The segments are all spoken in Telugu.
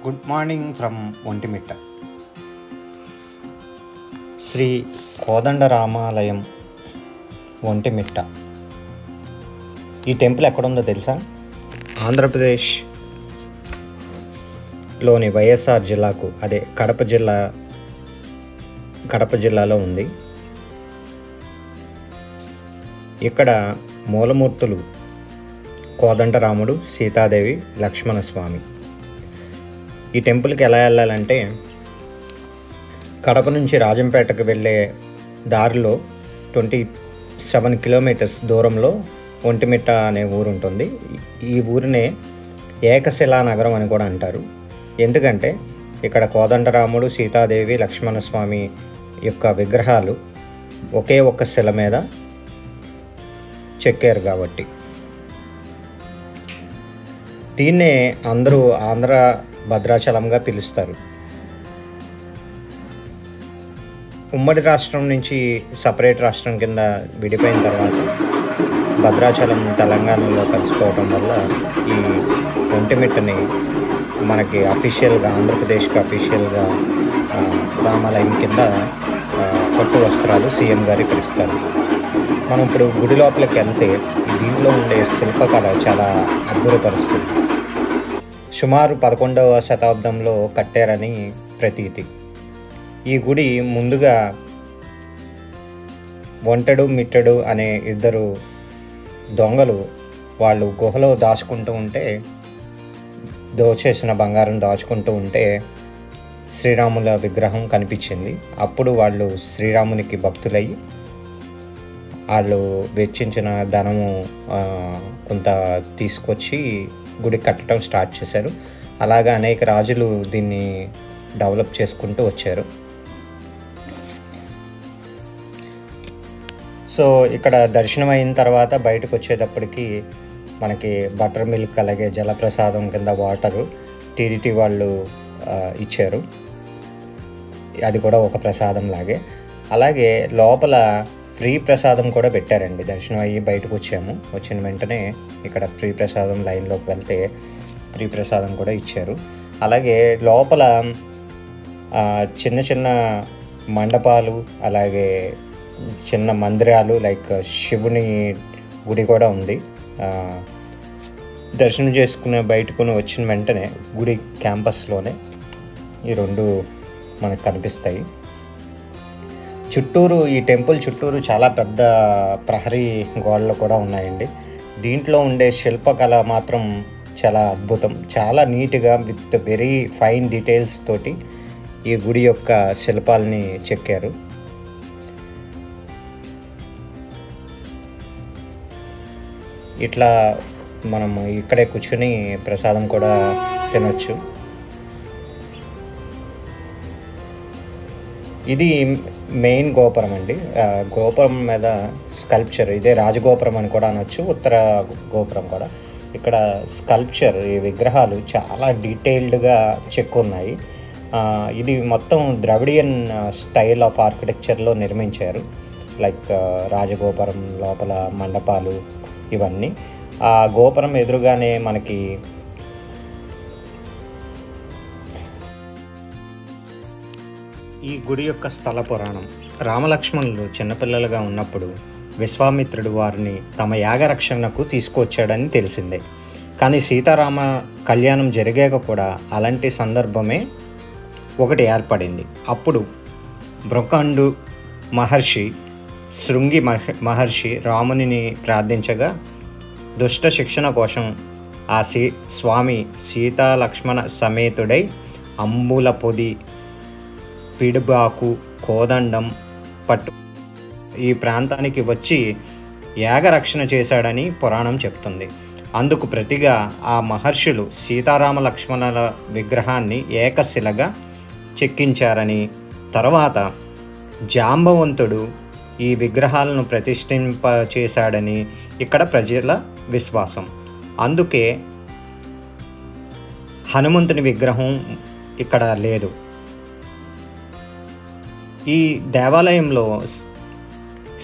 Good morning from Vontimitta. Sri Kodandaramalayam Vontimitta. ఈ టెంపుల్ ఎక్కడుందో తెలుసా? ఆంధ్రప్రదేశ్లోని వైఎస్ఆర్ జిల్లాకు, అదే కడప జిల్లాలో ఉంది. ఇక్కడ మూలమూర్తులు కోదండరాముడు, సీతాదేవి, లక్ష్మణస్వామి. ఈ టెంపుల్కి ఎలా వెళ్ళాలంటే, కడప నుంచి రాజంపేటకు వెళ్ళే దారిలో 27 కిలోమీటర్స్ దూరంలో ఒంటిమిట్ట అనే ఊరు ఉంటుంది. ఈ ఊరినే ఏకశిలా నగరం అని కూడా అంటారు. ఎందుకంటే ఇక్కడ కోదండరాముడు, సీతాదేవి, లక్ష్మణస్వామి యొక్క విగ్రహాలు ఒకే ఒక్క శిల మీద చెక్కారు కాబట్టి. దీన్నే అందరూ ఆంధ్ర భద్రాచలంగా పిలుస్తారు. ఉమ్మడి రాష్ట్రం నుంచి సపరేట్ రాష్ట్రం కింద విడిపోయిన తర్వాత భద్రాచలం తెలంగాణలో కలిసిపోవడం వల్ల ఈ ఒంటిమిట్టని మనకి అఫీషియల్గా, ఆంధ్రప్రదేశ్కి అఫీషియల్గా రామాలయం కింద పట్టు వస్త్రాలు సీఎం గారు పిలుస్తారు. మనం ఇప్పుడు గుడి లోపలికి వెళ్తే దీంట్లో ఉండే శిల్పకళ చాలా అద్భుతపరుస్తుంది. సుమారు 11వ శతాబ్దంలో కట్టారని ప్రతీతి. ఈ గుడి ముందుగా ఒంటెడు, మిట్టెడు అనే ఇద్దరు దొంగలు వాళ్ళు గుహలో దోచేసిన బంగారం దాచుకుంటూ ఉంటే శ్రీరాముల విగ్రహం కనిపించింది. అప్పుడు వాళ్ళు శ్రీరామునికి భక్తులయ్యి వాళ్ళు వెచ్చించిన ధనము కొంత తీసుకొచ్చి గుడి కట్టడం స్టార్ట్ చేశారు. అలాగా అనేక రాజులు దీన్ని డెవలప్ చేసుకుంటూ వచ్చారు. సో ఇక్కడ దర్శనం అయిన తర్వాత బయటకు వచ్చేటప్పటికి మనకి బటర్ మిల్క్, అలాగే జలప్రసాదం కింద వాటరు టీడీటీ వాళ్ళు ఇచ్చారు. అది కూడా ఒక ప్రసాదం లాగే. అలాగే లోపల ఫ్రీ ప్రసాదం కూడా పెట్టారండి. దర్శనం అయ్యి బయటకు వచ్చిన వెంటనే ఇక్కడ ఫ్రీ ప్రసాదం లైన్లోకి వెళ్తే ఫ్రీ ప్రసాదం కూడా ఇచ్చారు. అలాగే లోపల చిన్న చిన్న మండపాలు, అలాగే చిన్న మందిరాలు, లైక్ శివుని గుడి కూడా ఉంది. దర్శనం చేసుకుని బయటకు వచ్చిన వెంటనే గుడి క్యాంపస్లోనే ఈ రెండు మనకు కనిపిస్తాయి. చుట్టూరు, ఈ టెంపుల్ చుట్టూరు చాలా పెద్ద ప్రహరీ గోడలు కూడా ఉన్నాయండి. దీంట్లో ఉండే శిల్పకళ మాత్రం చాలా అద్భుతం. చాలా నీట్గా విత్ వెరీ ఫైన్ డీటెయిల్స్ తోటి ఈ గుడి యొక్క శిల్పాలని చెక్కారు. ఇట్లా మనం ఇక్కడే కూర్చుని ప్రసాదం కూడా తినొచ్చు. ఇది మెయిన్ గోపురం అండి. గోపురం మీద స్కల్ప్చర్, ఇదే రాజగోపురం అని కూడా అనొచ్చు, ఉత్తర గోపురం కూడా. ఇక్కడ స్కల్ప్చర్, ఈ విగ్రహాలు చాలా డీటెయిల్డ్గా చెక్కున్నాయి. ఇది మొత్తం ద్రవిడియన్ స్టైల్ ఆఫ్ ఆర్కిటెక్చర్లో నిర్మించారు. లైక్ రాజగోపురం లోపల మండపాలు ఇవన్నీ. ఆ గోపురం ఎదురుగానే మనకి ఈ గుడి యొక్క స్థల పురాణం. రామలక్ష్మణులు చిన్నపిల్లలుగా ఉన్నప్పుడు విశ్వామిత్రుడు వారిని తమ యాగరక్షణకు తీసుకొచ్చాడని తెలిసిందే. కానీ సీతారామ కళ్యాణం జరిగాక కూడా అలాంటి సందర్భమే ఒకటి ఏర్పడింది. అప్పుడు బ్రహ్మాండు మహర్షి, శృంగి మహర్షి రామునిని ప్రార్థించగా దుష్ట శిక్షణ కోసం ఆ స్వామి సీతా లక్ష్మణ సమేతుడై అంబుల పొది, పిడుబాకు, కోదండం పట్టు ఈ ప్రాంతానికి వచ్చి యాగరక్షణ చేశాడని పురాణం చెప్తుంది. అందుకు ప్రతిగా ఆ మహర్షులు సీతారామ లక్ష్మణుల విగ్రహాన్ని ఏకశిలగా చెక్కించారని, తర్వాత జాంబవంతుడు ఈ విగ్రహాలను ప్రతిష్ఠింపచేశాడని ఇక్కడ ప్రజల విశ్వాసం. అందుకే హనుమంతుని విగ్రహం ఇక్కడ లేదు. ఈ దేవాలయంలో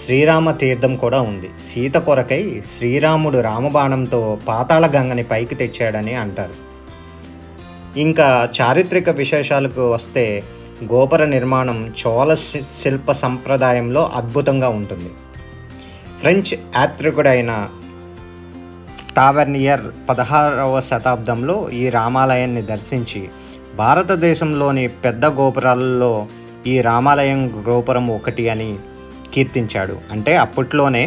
శ్రీరామ తీర్థం కూడా ఉంది. సీత కొరకై శ్రీరాముడు రామబాణంతో పాతాళ గంగని పైకి తెచ్చాడని అంటారు. ఇంకా చారిత్రక విశేషాలకు వస్తే గోపుర నిర్మాణం చోళ శిల్ప సంప్రదాయంలో అద్భుతంగా ఉంటుంది. ఫ్రెంచ్ యాత్రికుడైన టావర్నియర్ 16వ శతాబ్దంలో ఈ రామాలయాన్ని దర్శించి భారతదేశంలోని పెద్ద గోపురాలలో ఈ రామాలయం గోపురం ఒకటి అని కీర్తించాడు. అంటే అప్పట్లోనే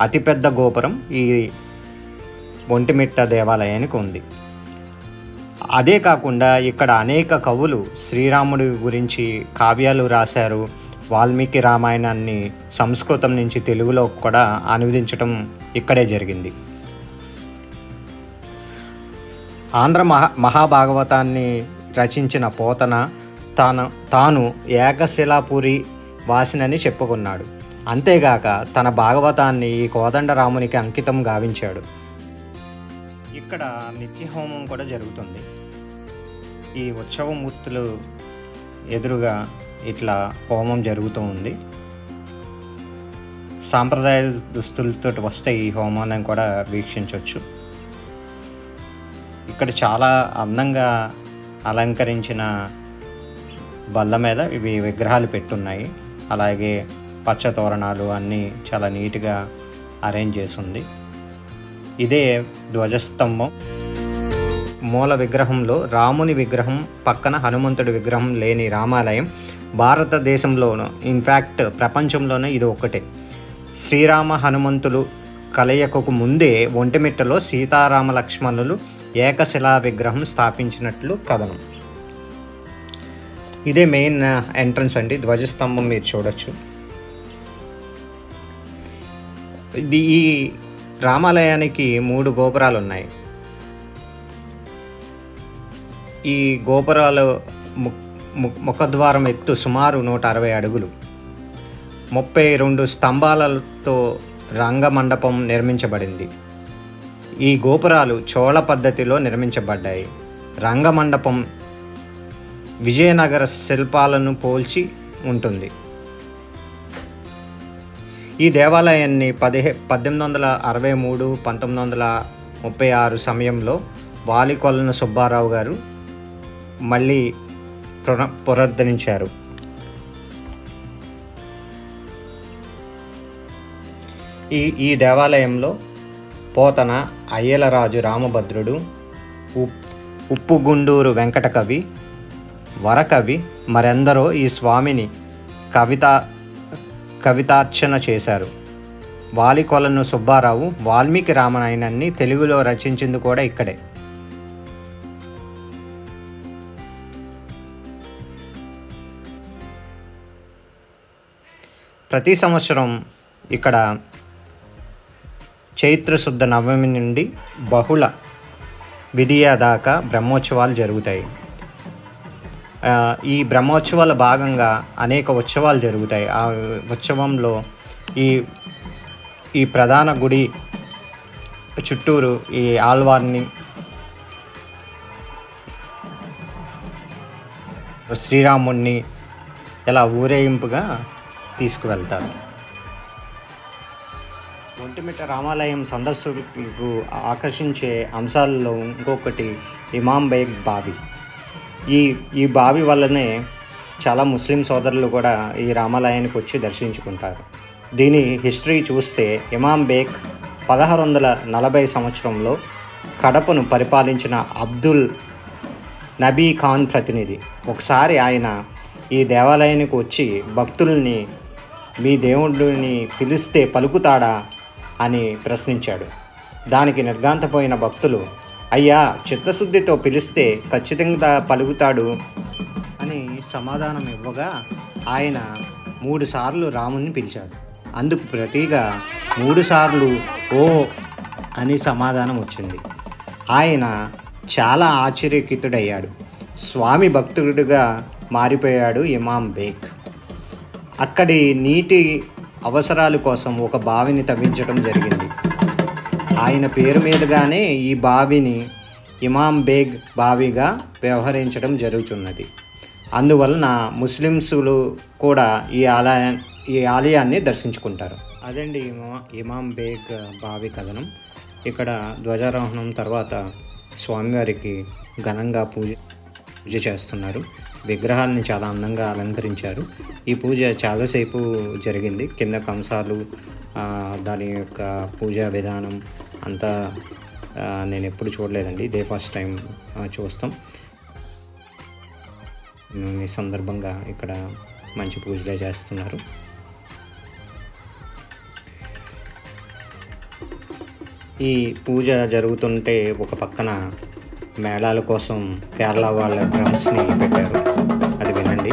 అతిపెద్ద గోపురం ఈ ఒంటిమిట్ట దేవాలయానికి ఉంది. అదే కాకుండా ఇక్కడ అనేక కవులు శ్రీరాముడి గురించి కావ్యాలు రాశారు. వాల్మీకి రామాయణాన్ని సంస్కృతం నుంచి తెలుగులో కూడా అనువదించడం ఇక్కడే జరిగింది. ఆంధ్ర మహాభాగవతాన్ని రచించిన పోతన తాను ఏకశిలాపురి వాసినని చెప్పుకున్నాడు. అంతేగాక తన భాగవతాన్ని ఈ కోదండరామునికి అంకితం గావించాడు. ఇక్కడ నిత్యహోమం కూడా జరుగుతుంది. ఈ ఉత్సవమూర్తులు ఎదురుగా ఇట్లా హోమం జరుగుతూ ఉంది. సాంప్రదాయ దుస్తులతో వస్తే ఈ హోమాన్ని కూడా వీక్షించవచ్చు. ఇక్కడ చాలా అందంగా అలంకరించిన బల్ల మీద ఇవి విగ్రహాలు పెట్టున్నాయి. అలాగే పచ్చ తోరణాలు అన్నీ చాలా నీట్గా అరేంజ్ చేసింది. ఇదే ధ్వజస్తంభం. మూల విగ్రహంలో రాముని విగ్రహం పక్కన హనుమంతుడి విగ్రహం లేని రామాలయం భారతదేశంలోనూ ఇన్ఫ్యాక్ట్ ప్రపంచంలోనే ఇది ఒక్కటే. శ్రీరామ హనుమంతులు కలయికకు ముందే ఒంటిమిట్టలో సీతారామ లక్ష్మణులు ఏకశిలా విగ్రహం స్థాపించినట్లు కథనం. ఇదే మెయిన్ ఎంట్రన్స్ అండి. ధ్వజస్తంభం మీరు చూడొచ్చు. ఈ రామాలయానికి 3 గోపురాలు ఉన్నాయి. ఈ గోపురాలు ముఖద్వారం ఎత్తు సుమారు 160 అడుగులు. 32 స్తంభాలతో రంగమండపం నిర్మించబడింది. ఈ గోపురాలు చోళ పద్ధతిలో నిర్మించబడ్డాయి. రంగమండపం విజయనగర శిల్పాలను పోల్చి ఉంటుంది. ఈ దేవాలయాన్ని 1863, 1936 సమయంలో వాలికొలను సుబ్బారావు గారు మళ్ళీ పునరుద్ధరించారు. ఈ దేవాలయంలో పోతన, అయ్యలరాజు రామభద్రుడు, ఉప్పుగుండూరు వెంకటకవి, వరకవి మరెందరో ఈ స్వామిని కవితార్చన చేశారు. వాలికొలను సుబ్బారావు వాల్మీకి రామాయణాన్ని తెలుగులో రచించింది కూడా ఇక్కడే. ప్రతి సంవత్సరం ఇక్కడ చైత్రశుద్ధ నవమి నుండి బహుళ విధియ దాకా బ్రహ్మోత్సవాలు జరుగుతాయి. ఈ బ్రహ్మోత్సవాల భాగంగా అనేక ఉత్సవాలు జరుగుతాయి. ఆ ఉత్సవంలో ఈ ప్రధాన గుడి చుట్టూరు ఈ ఆళ్వార్ని, శ్రీరాముణ్ణి ఇలా ఊరేగింపుగా తీసుకువెళ్తారు. ఒంటిమిట్ట రామాలయం సందర్శకులకు ఆకర్షించే అంశాలలో ఇంకొకటి ఇమాం బేగ్ బావి. ఈ బావి వల్లనే చాలా ముస్లిం సోదరులు కూడా ఈ రామాలయానికి వచ్చి దర్శించుకుంటారు. దీని హిస్టరీ చూస్తే ఇమాం బేగ్ 1640 సంవత్సరంలో కడపను పరిపాలించిన అబ్దుల్ నబీ ఖాన్ ప్రతినిధి. ఒకసారి ఆయన ఈ దేవాలయానికి వచ్చి భక్తుల్ని, మీ దేవుడిని పిలిస్తే పలుకుతాడా అని ప్రశ్నించాడు. దానికి నిర్ఘాంతపోయిన భక్తులు, అయ్యా, చిత్తశుద్ధితో పిలిస్తే ఖచ్చితంగా పలుకుతాడు అని సమాధానం ఇవ్వగా ఆయన 3 సార్లు రాముని పిలిచాడు. అందుకు ప్రతిగా 3 సార్లు ఓ అని సమాధానం వచ్చింది. ఆయన చాలా ఆశ్చర్యకితుడయ్యాడు. స్వామి భక్తుడిగా మారిపోయాడు ఇమాం బేగ్. అక్కడి నీటి అవసరాల కోసం ఒక బావిని తవ్వించడం జరిగింది. ఆయన పేరు మీదుగానే ఈ బావిని ఇమాం బేగ్ బావిగా వ్యవహరించడం జరుగుతున్నది. అందువలన ముస్లింసులు కూడా ఈ ఆలయాన్ని దర్శించుకుంటారు. అదండి ఇమాం బేగ్ బావి కథనం. ఇక్కడ ధ్వజారోహణం తర్వాత స్వామివారికి ఘనంగా పూజ చేస్తున్నారు. విగ్రహాలని చాలా అందంగా అలంకరించారు. ఈ పూజ చాలాసేపు జరిగింది. కింద కంసాలు, దాని యొక్క పూజా విధానం అంతా నేను ఎప్పుడు చూడలేదండి. ఇదే ఫస్ట్ టైం చూస్తాం. ఈ సందర్భంగా ఇక్కడ మంచి పూజలే చేస్తున్నారు. ఈ పూజ జరుగుతుంటే ఒక పక్కన మేళాల కోసం కేరళ వాళ్ళ డ్రమ్స్ని పెట్టారు. అది వినండి.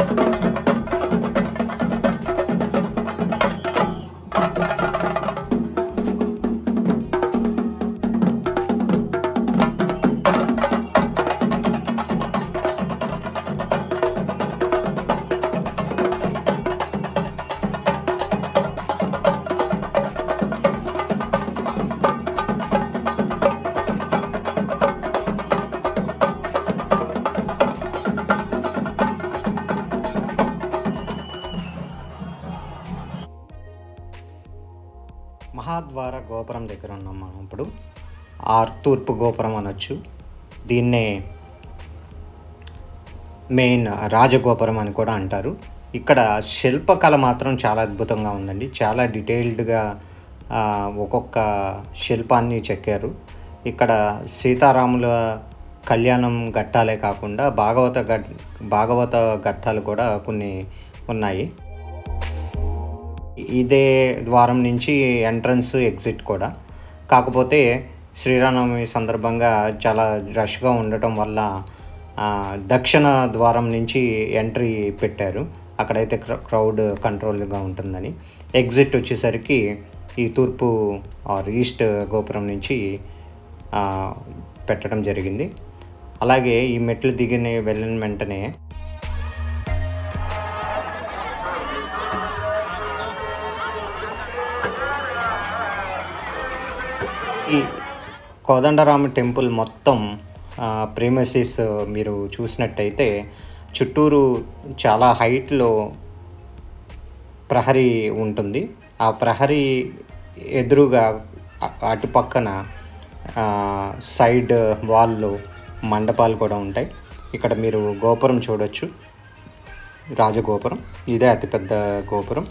మహాద్వార గోపురం దగ్గర ఉన్నాం మనం ఇప్పుడు. తూర్పు గోపురం అనొచ్చు. దీన్నే మెయిన్ రాజగోపురం అని కూడా అంటారు. ఇక్కడ శిల్పకళ మాత్రం చాలా అద్భుతంగా ఉందండి. చాలా డీటెయిల్డ్గా ఒక్కొక్క శిల్పాన్ని చెక్కారు. ఇక్కడ సీతారాముల కళ్యాణం ఘట్టాలే కాకుండా భాగవత ఘట్టాలు కూడా కొన్ని ఉన్నాయి. ఇదే ద్వారం నుంచి ఎంట్రన్స్, ఎగ్జిట్ కూడా. కాకపోతే శ్రీరామనవమి సందర్భంగా చాలా రష్గా ఉండటం వల్ల దక్షిణ ద్వారం నుంచి ఎంట్రీ పెట్టారు. అక్కడైతే క్రౌడ్ కంట్రోల్గా ఉంటుందని. ఎగ్జిట్ వచ్చేసరికి ఈ తూర్పు ఆర్ ఈస్ట్ గోపురం నుంచి పెట్టడం జరిగింది. అలాగే ఈ మెట్లు వెళ్ళిన వెంటనే ఈ కోదండరామ టెంపుల్ మొత్తం ప్రీమిసెస్ మీరు చూసినట్టయితే చుట్టూరు చాలా హైట్లో ప్రహరీ ఉంటుంది. ఆ ప్రహరీ ఎదురుగా అటు పక్కన సైడ్ వాల్లో మండపాలు కూడా ఉంటాయి. ఇక్కడ మీరు గోపురం చూడొచ్చు, రాజగోపురం. ఇదే అతిపెద్ద గోపురం.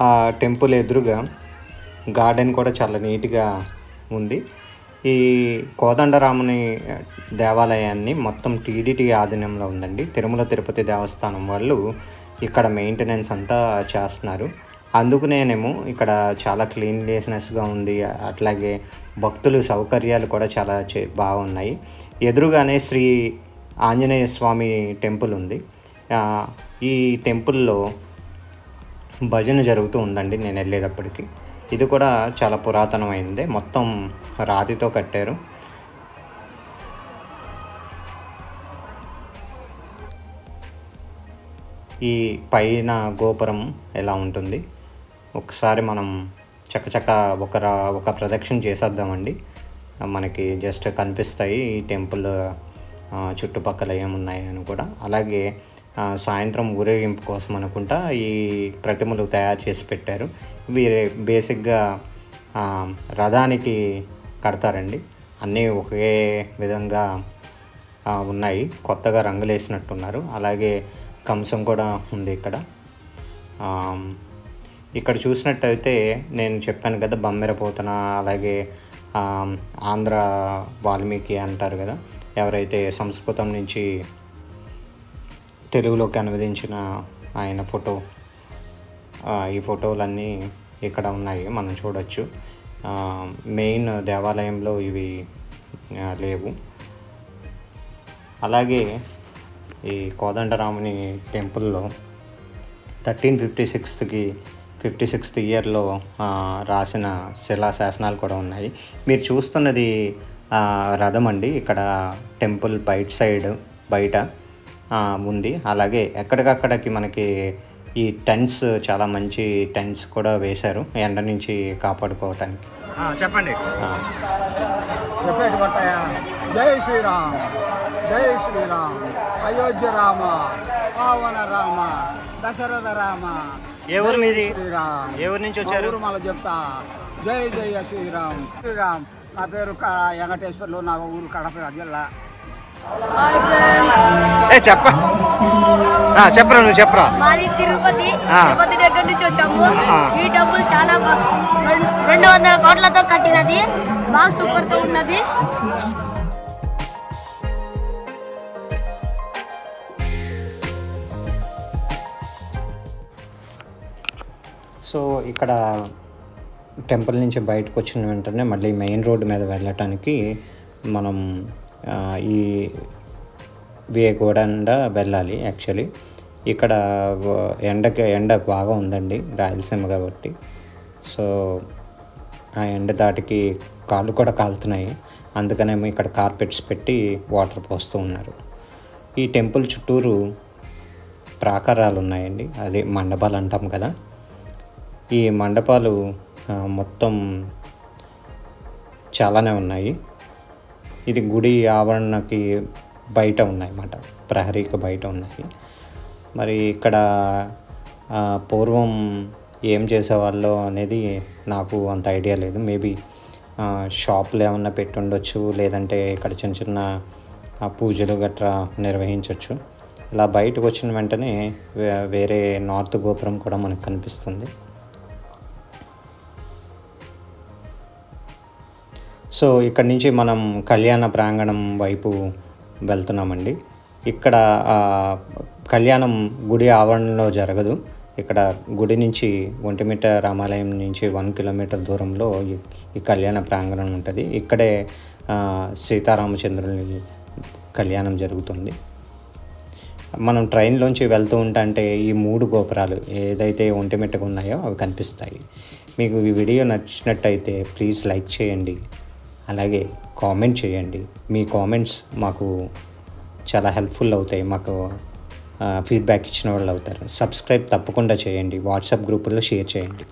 ఆ టెంపుల్ ఎదురుగా గార్డెన్ కూడా చాలా నీట్గా ఉంది. ఈ కోదండరాముని దేవాలయాన్ని మొత్తం టీటీడీ ఆధీనంలో ఉందండి. తిరుమల తిరుపతి దేవస్థానం వాళ్ళు ఇక్కడ మెయింటెనెన్స్ అంతా చేస్తున్నారు. అందుకునేనేమో ఇక్కడ చాలా క్లీన్లీనెస్గా ఉంది. అట్లాగే భక్తులు సౌకర్యాలు కూడా చాలా బాగున్నాయి. ఎదురుగానే శ్రీ ఆంజనేయ స్వామి టెంపుల్ ఉంది. ఈ టెంపుల్లో భజన జరుగుతూ ఉందండి నేను వెళ్ళేటప్పటికి. ఇది కూడా చాలా పురాతనమైంది. మొత్తం రాతితో కట్టారు. ఈ పైన గోపురం ఎలా ఉంటుంది ఒకసారి మనం చక్కచక్క ఒక ప్రదక్షిణ చేసేద్దామండి. మనకి జస్ట్ కనిపిస్తాయి ఈ టెంపుల్ చుట్టుపక్కల ఏమున్నాయి అని కూడా. అలాగే సాయంత్రం ఊరేగింపు కోసం అనుకుంటా ఈ ప్రతిమలు తయారు చేసి పెట్టారు. ఇవి బేసిక్గా రథానికి కడతారండి. అన్నీ ఒకే విధంగా ఉన్నాయి. కొత్తగా రంగులు వేసినట్టున్నారు. అలాగే కంసం కూడా ఉంది ఇక్కడ. ఇక్కడ చూసినట్టయితే నేను చెప్పాను కదా, బమ్మెరపోతన, అలాగే ఆంధ్ర వాల్మీకి అంటారు కదా, ఎవరైతే సంస్కృతం నుంచి తెలుగులోకి అనువదించిన ఆయన ఫోటో, ఈ ఫోటోలన్నీ ఇక్కడ ఉన్నాయి, మనం చూడొచ్చు. మెయిన్ దేవాలయంలో ఇవి లేవు. అలాగే ఈ కోదండరాముని టెంపుల్లో 1356th ఇయర్లో రాసిన శిలాశాసనాలు కూడా ఉన్నాయి. మీరు చూస్తున్నది రథం అండి. ఇక్కడ టెంపుల్ బయట ఉంది. అలాగే ఎక్కడికక్కడికి మనకి ఈ టెంట్స్, చాలా మంచి టెంట్స్ కూడా వేశారు ఎండ నుంచి కాపాడుకోవటానికి. చెప్పండి. జై శ్రీరామ్, జై శ్రీరామ్, అయోధ్య రామ, పావన రామ, దశరథ రామ. ఏ ఊరు మీది? శ్రీరామ్. ఏ ఊరు నుంచి వచ్చారు? మళ్ళీ చెప్తా. జై జయ శ్రీరామ్. శ్రీరామ్. నా పేరు వెంకటేశ్వర్లు, నా ఊరు కడప జిల్లా. Hi friends. చెప్పరా నువ్వు చెప్పరా. మాది తిరుపతి దగ్గర నుంచి వచ్చాము. ఈ టెంపుల్ చాలా 200 కోట్లతో కట్టినది. బాగా సూపర్ తో ఉన్నది. సో ఇక్కడ టెంపుల్ నుంచి బయటకు వచ్చిన వెంటనే మళ్ళీ మెయిన్ రోడ్డు మీద వెళ్ళటానికి మనం ఈ వే గుండా వెళ్ళాలి. యాక్చువల్లీ ఇక్కడ ఎండ బాగా ఉందండి, రాయలసీమ కాబట్టి. సో ఆ ఎండ దాటికి కాళ్ళు కూడా కాలుతున్నాయి. అందుకనేమో ఇక్కడ కార్పెట్స్ పెట్టి వాటర్ పోస్తూ ఉన్నారు. ఈ టెంపుల్ చుట్టూరు ప్రాకారాలు ఉన్నాయండి, అదే మండపాలు అంటాం కదా. ఈ మండపాలు మొత్తం చాలానే ఉన్నాయి. ఇది గుడి ఆవరణకి బయట ఉన్నాయన్నమాట, ప్రహరీకి బయట ఉన్నాయి. మరి ఇక్కడ పూర్వం ఏం చేసేవాళ్ళు అనేది నాకు అంత ఐడియా లేదు. మేబీ షాపులు ఏమన్నా పెట్టి ఉండొచ్చు, లేదంటే ఇక్కడ చిన్న చిన్న పూజలు గట్రా నిర్వహించవచ్చు. ఇలా బయటకు వచ్చిన వెంటనే వేరే నార్త్ గోపురం కూడా మనకు కనిపిస్తుంది. సో ఇక్కడ నుంచి మనం కళ్యాణ ప్రాంగణం వైపు వెళ్తున్నామండి. ఇక్కడ కళ్యాణం గుడి ఆవరణలో జరగదు. ఇక్కడ గుడి నుంచి ఒంటిమిట్ట రామాలయం నుంచి 1 కిలోమీటర్ దూరంలో ఈ కళ్యాణ ప్రాంగణం ఉంటుంది. ఇక్కడే సీతారామచంద్రుని కళ్యాణం జరుగుతుంది. మనం ట్రైన్లోంచి వెళ్తూ ఉంటే ఈ 3 గోపురాలు ఏదైతే ఒంటిమిట్టకు ఉన్నాయో అవి కనిపిస్తాయి. మీకు ఈ వీడియో నచ్చినట్టయితే ప్లీజ్ లైక్ చేయండి, అలాగే కామెంట్ చేయండి. మీ కామెంట్స్ మాకు చాలా హెల్ప్ఫుల్ అవుతాయి, మాకు ఫీడ్బ్యాక్ ఇచ్చిన వాళ్ళు అవుతారు. సబ్స్క్రైబ్ తప్పకుండా చేయండి, వాట్సాప్ గ్రూపుల్లో షేర్ చేయండి.